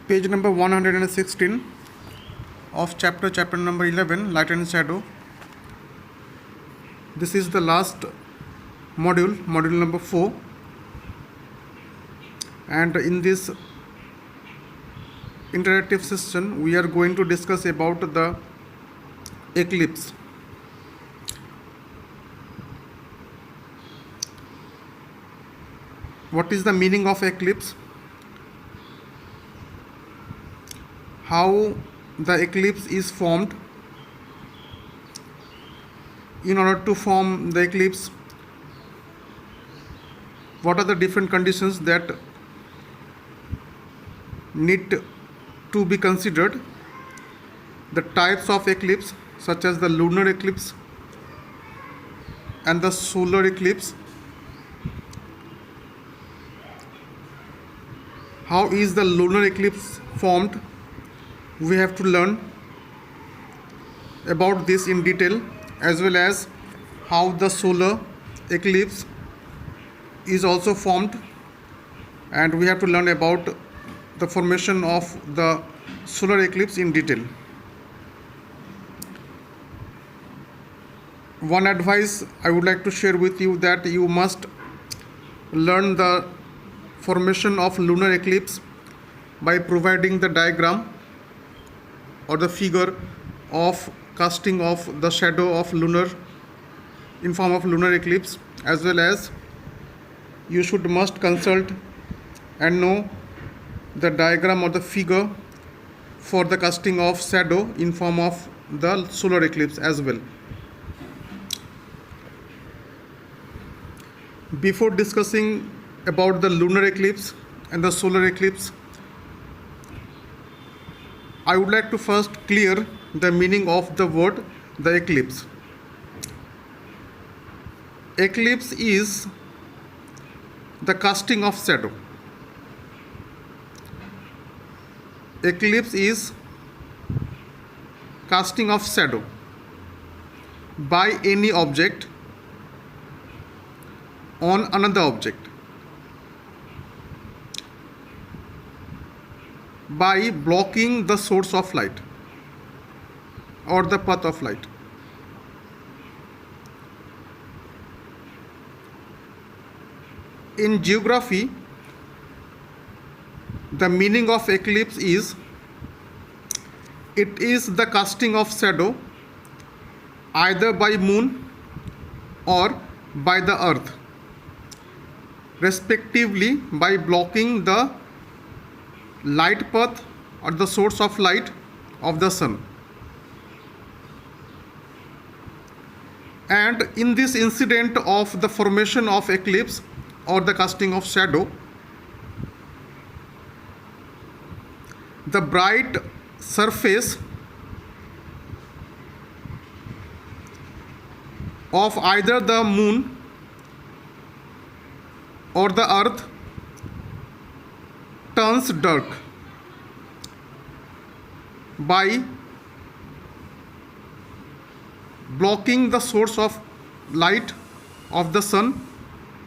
Page number 116 of chapter number 11, Light and Shadow. This is the last module number 4, and in this interactive session we are going to discuss about the eclipse. What is the meaning of eclipse? How the eclipse is formed? In order to form the eclipse, what are the different conditions that need to be considered? The types of eclipse, such as the lunar eclipse and the solar eclipse. How is the lunar eclipse formed? We have to learn about this in detail, as well as how the solar eclipse is also formed, and we have to learn about the formation of the solar eclipse in detail. One advice I would like to share with you, that you must learn the formation of lunar eclipse by providing the diagram or the figure of casting of the shadow of lunar in form of lunar eclipse, as well as you must consult and know the diagram or the figure for the casting of shadow in form of the solar eclipse as well. Before discussing about the lunar eclipse and the solar eclipse, I would like to first clear the meaning of the word the eclipse. Eclipse is the casting of shadow. Eclipse is casting of shadow by any object on another object, by blocking the source of light or the path of light. In geography, the meaning of eclipse is, it is the casting of shadow either by moon or by the earth, respectively by blocking the light path or the source of light of the sun. And in this incident of the formation of eclipse or the casting of shadow, the bright surface of either the moon or the earth turns dark by blocking the source of light of the sun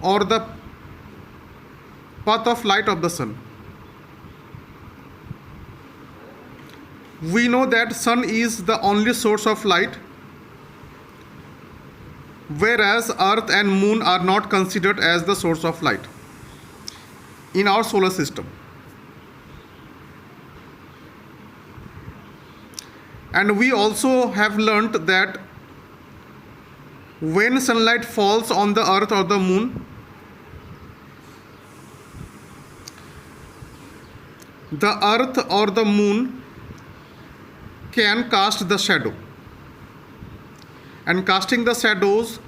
or the path of light of the sun. We know that sun is the only source of light, whereas earth and moon are not considered as the source of light in our solar system. And we also have learnt that when sunlight falls on the earth or the moon, the earth or the moon can cast the shadow, and casting the shadows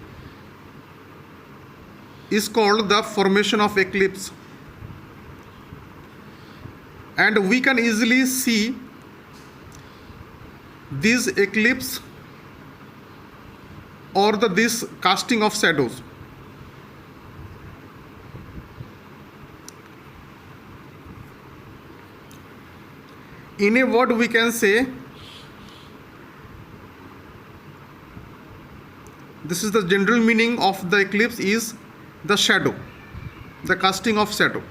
is called the formation of eclipse. And we can easily see this eclipse or this casting of shadows. In a word, we can say this is the general meaning of the eclipse is the shadow, the casting of shadow.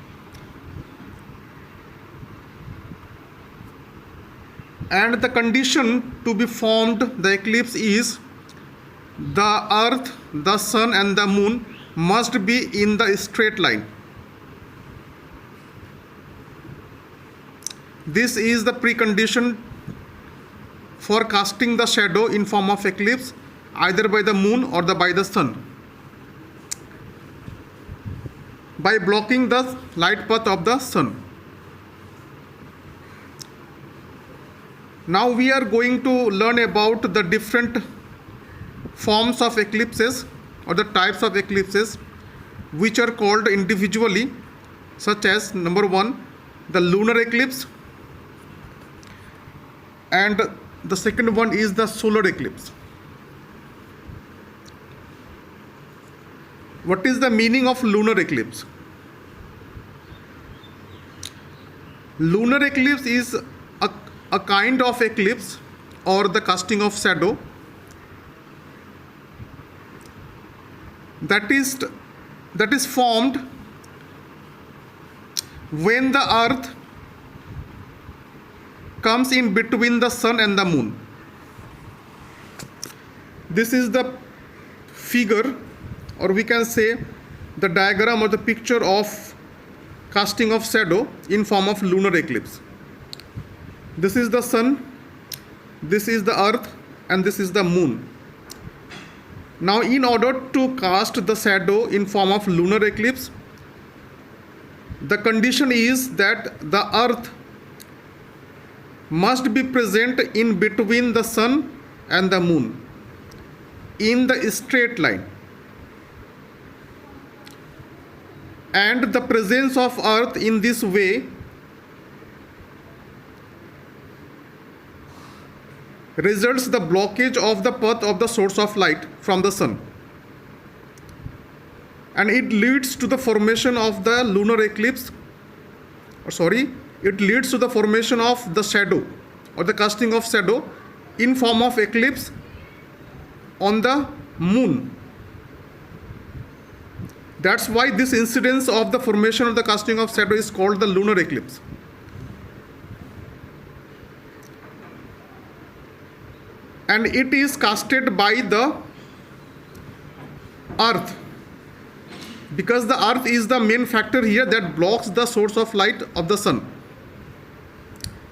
And the condition to be formed the eclipse is the earth, the sun and the moon must be in the straight line. This is the precondition for casting the shadow in form of eclipse either by the moon or by the sun, by blocking the light path of the sun. Now we are going to learn about the different forms of eclipses or the types of eclipses which are called individually, such as number 1, the lunar eclipse, and the second one is the solar eclipse. What is the meaning of lunar eclipse? Lunar eclipse is a kind of eclipse or the casting of shadow that is formed when the earth comes in between the sun and the moon. This is the figure, or we can say the diagram or the picture of casting of shadow in form of lunar eclipse. This is the sun, this is the earth, and this is the moon. Now, in order to cast the shadow in form of lunar eclipse, the condition is that the earth must be present in between the sun and the moon in the straight line. And the presence of earth in this way results the blockage of the path of the source of light from the sun, and it leads to the formation of the lunar eclipse, it leads to the formation of the shadow or the casting of shadow in form of eclipse on the moon. That's why this incidence of the formation of the casting of shadow is called the lunar eclipse. And it is casted by the earth, because the earth is the main factor here that blocks the source of light of the sun.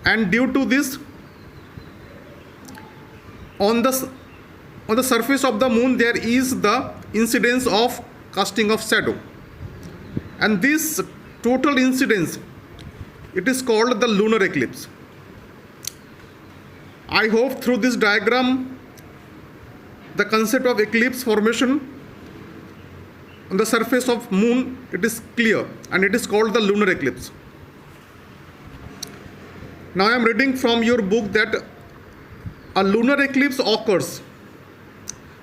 And due to this, on the surface of the moon there is the incidence of casting of shadow, and this total incidence, it is called the lunar eclipse. I hope through this diagram the concept of eclipse formation on the surface of moon, it is clear, and it is called the lunar eclipse. Now I am reading from your book that a lunar eclipse occurs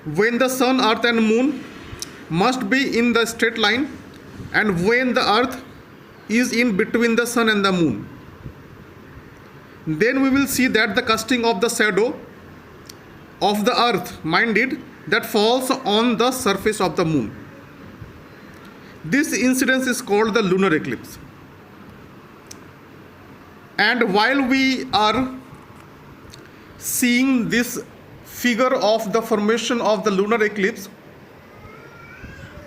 when the sun, earth and moon must be in the straight line, and when the earth is in between the sun and the moon. Then we will see that the casting of the shadow of the earth, mind it, that falls on the surface of the moon. This incidence is called the lunar eclipse. And while we are seeing this figure of the formation of the lunar eclipse,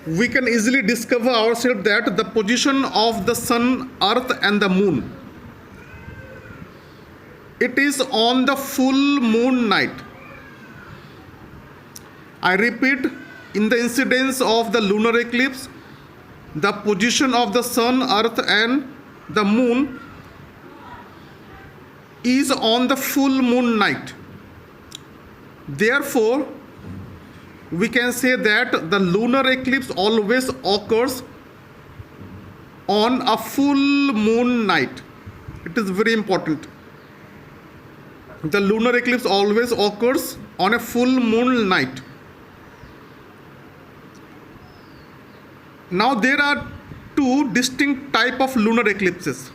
we can easily discover ourselves that the position of the sun, earth and the moon, it is on the full moon night. I repeat, in the incidence of the lunar eclipse, the position of the sun, earth and the moon is on the full moon night. Therefore, we can say that the lunar eclipse always occurs on a full moon night. It is very important. The lunar eclipse always occurs on a full moon night. Now there are two distinct types of lunar eclipses,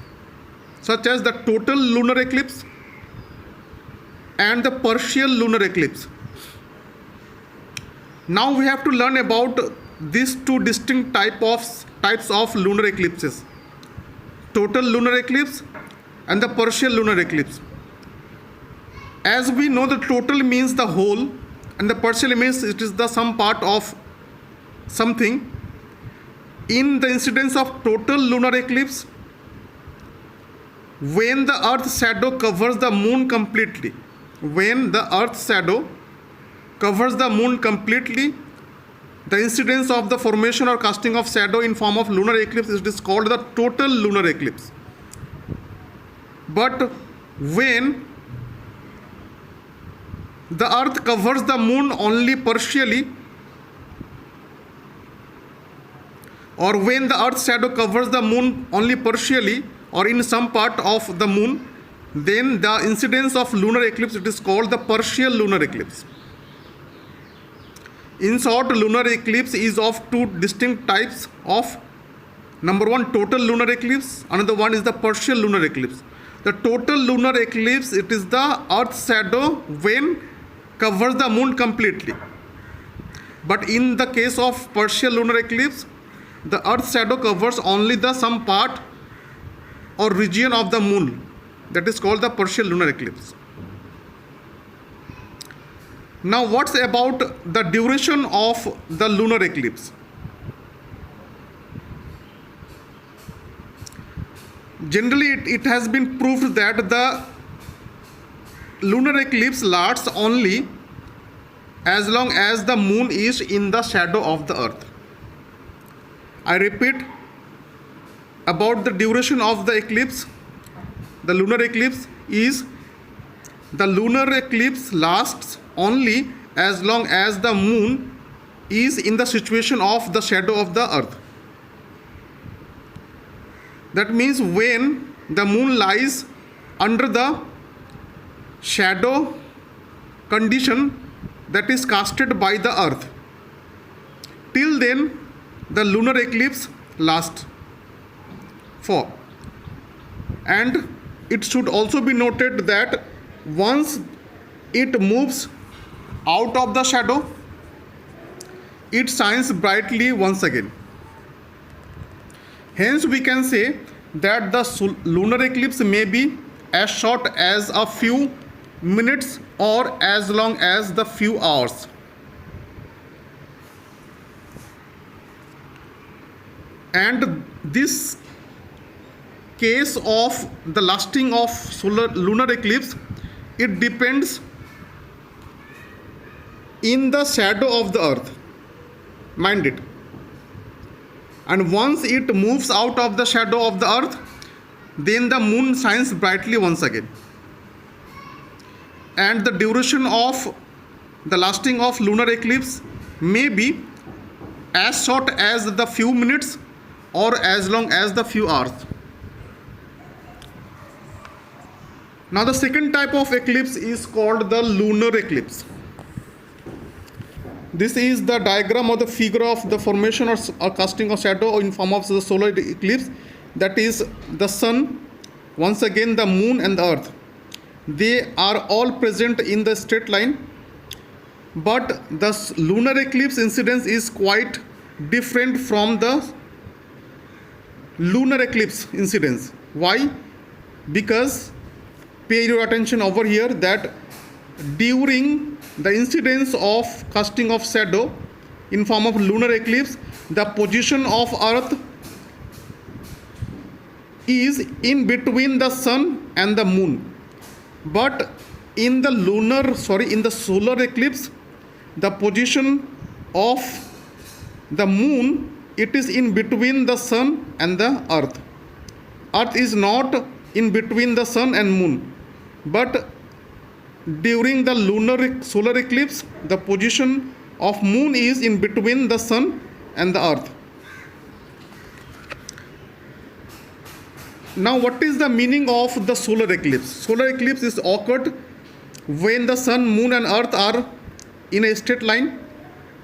such as the total lunar eclipse and the partial lunar eclipse. Now we have to learn about these two distinct types of lunar eclipses: total lunar eclipse and the partial lunar eclipse. As we know, the total means the whole and the partial means it is the some part of something. In the incidence of total lunar eclipse, when the earth's shadow covers the moon completely, when the earth's shadow covers the moon completely, the incidence of the formation or casting of shadow in form of lunar eclipse is called the total lunar eclipse. But when the earth covers the moon only partially, or when the earth's shadow covers the moon only partially or in some part of the moon, then the incidence of lunar eclipse it is called the partial lunar eclipse. In short, lunar eclipse is of two distinct types of, number one, total lunar eclipse, another one is the partial lunar eclipse. The total lunar eclipse, it is the earth's shadow when covers the moon completely. But in the case of partial lunar eclipse, the earth's shadow covers only the some part or region of the moon. That is called the partial lunar eclipse. Now, what's about the duration of the lunar eclipse? Generally, it has been proved that the lunar eclipse lasts only as long as the moon is in the shadow of the earth. I repeat, about the duration of the eclipse, the lunar eclipse is, the lunar eclipse lasts only as long as the moon is in the situation of the shadow of the earth. That means when the moon lies under the shadow condition that is casted by the earth, till then the lunar eclipse lasts for. And it should also be noted that once it moves out of the shadow, it shines brightly once again. Hence, we can say that the lunar eclipse may be as short as a few minutes or as long as the few hours. And this case of the lasting of lunar eclipse, it depends in the shadow of the earth. Mind it. And once it moves out of the shadow of the earth, then the moon shines brightly once again. And the duration of the lasting of lunar eclipse may be as short as the few minutes or as long as the few hours. Now, the second type of eclipse is called the lunar eclipse. This is the diagram or the figure of the formation or casting of shadow in form of the solar eclipse. That is the sun, once again the moon and the earth. They are all present in the straight line. But the lunar eclipse incidence is quite different from the lunar eclipse incidence. Why? Because, pay your attention over here, that during the incidence of casting of shadow in form of lunar eclipse, the position of earth is in between the sun and the moon. But in the solar eclipse, the position of the moon, it is in between the sun and the earth. Earth is not in between the sun and moon. But during the solar eclipse, the position of moon is in between the sun and the earth. Now, what is the meaning of the solar eclipse? Solar eclipse is occurred when the sun, moon and earth are in a straight line,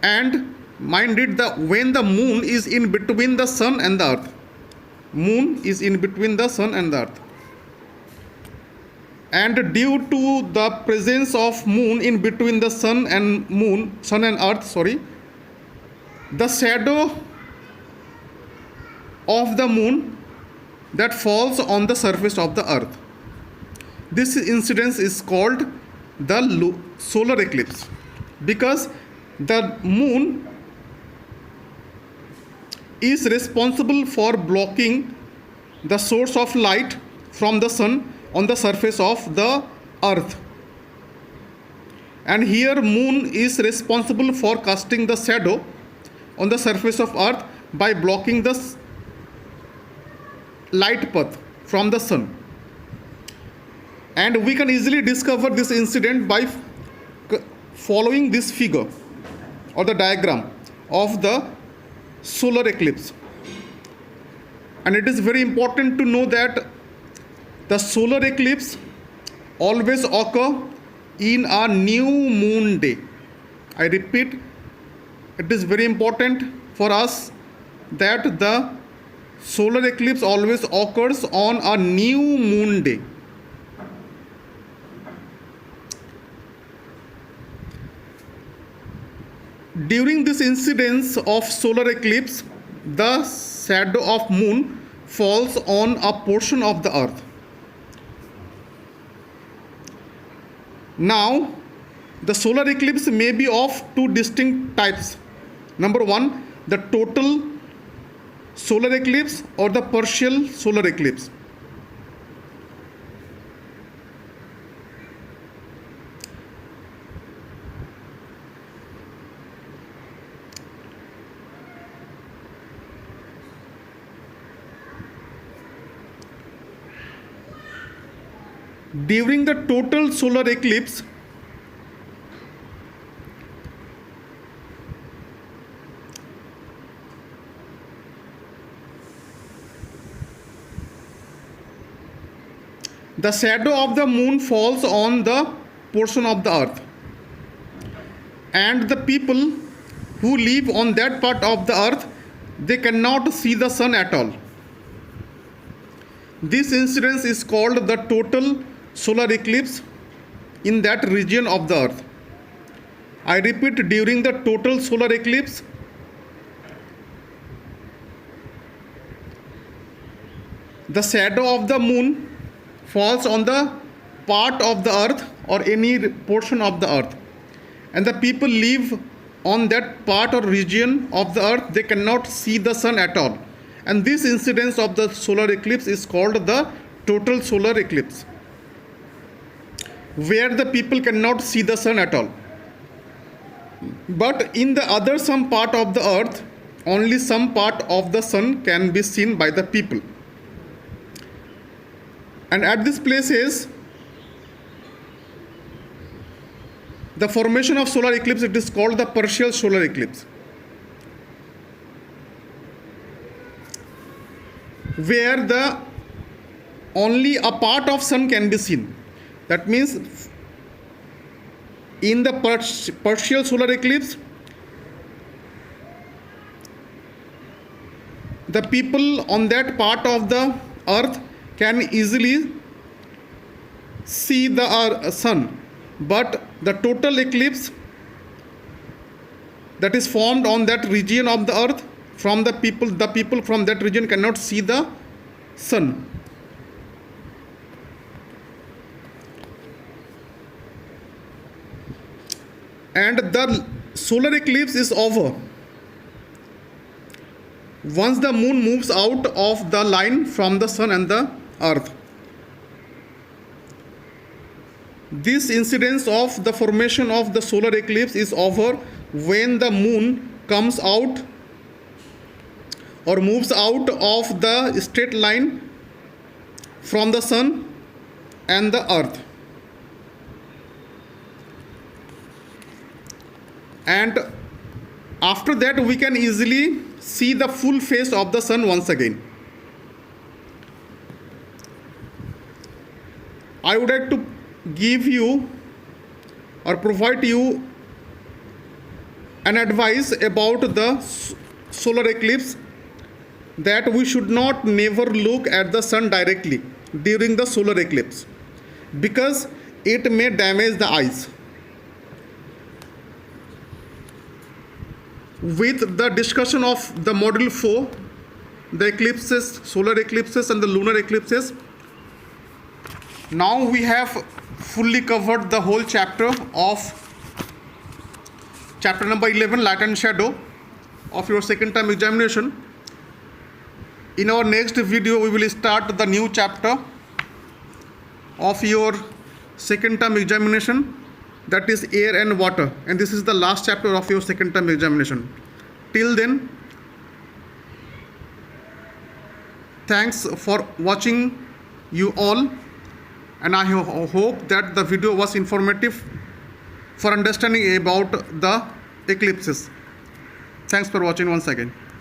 and mind it, when the moon is in between the sun and the earth. Moon is in between the sun and the earth. And due to the presence of moon in between the sun and earth, the shadow of the moon that falls on the surface of the earth, this incidence is called the solar eclipse, because the moon is responsible for blocking the source of light from the sun on the surface of the earth. And here moon is responsible for casting the shadow on the surface of earth by blocking the light path from the sun. And we can easily discover this incident by following this figure or the diagram of the solar eclipse. And it is very important to know that the solar eclipse always occur in a new moon day. I repeat, it is very important for us that the solar eclipse always occurs on a new moon day. During this incidence of solar eclipse, the shadow of moon falls on a portion of the earth. Now, the solar eclipse may be of two distinct types. Number one, the total solar eclipse or the partial solar eclipse. During the total solar eclipse, the shadow of the moon falls on the portion of the earth, and the people who live on that part of the earth, they cannot see the sun at all. This incidence is called the total solar eclipse in that region of the earth. I repeat, during the total solar eclipse, the shadow of the moon falls on the part of the earth or any portion of the earth, and the people live on that part or region of the earth, they cannot see the sun at all. And this incidence of the solar eclipse is called the total solar eclipse, where the people cannot see the sun at all. But in the other some part of the earth, only some part of the sun can be seen by the people. And at these places, the formation of solar eclipse, it is called the partial solar eclipse, where the only a part of sun can be seen. That means in the partial solar eclipse, the people on that part of the earth can easily see the sun. But the total eclipse that is formed on that region of the earth, from the people from that region cannot see the sun. And the solar eclipse is over once the moon moves out of the line from the sun and the earth. This incidence of the formation of the solar eclipse is over when the moon comes out or moves out of the straight line from the sun and the earth. And after that, we can easily see the full face of the sun once again. I would like to give you or provide you an advice about the solar eclipse, that we should not never look at the sun directly during the solar eclipse, because it may damage the eyes. With the discussion of the module 4, the eclipses, solar eclipses and the lunar eclipses, now we have fully covered the whole chapter of chapter number 11, light and shadow, of your second term examination. In our next video, we will start the new chapter of your second term examination, that is air and water, and this is the last chapter of your second term examination. Till then, thanks for watching you all, and I hope that the video was informative for understanding about the eclipses. Thanks for watching once again.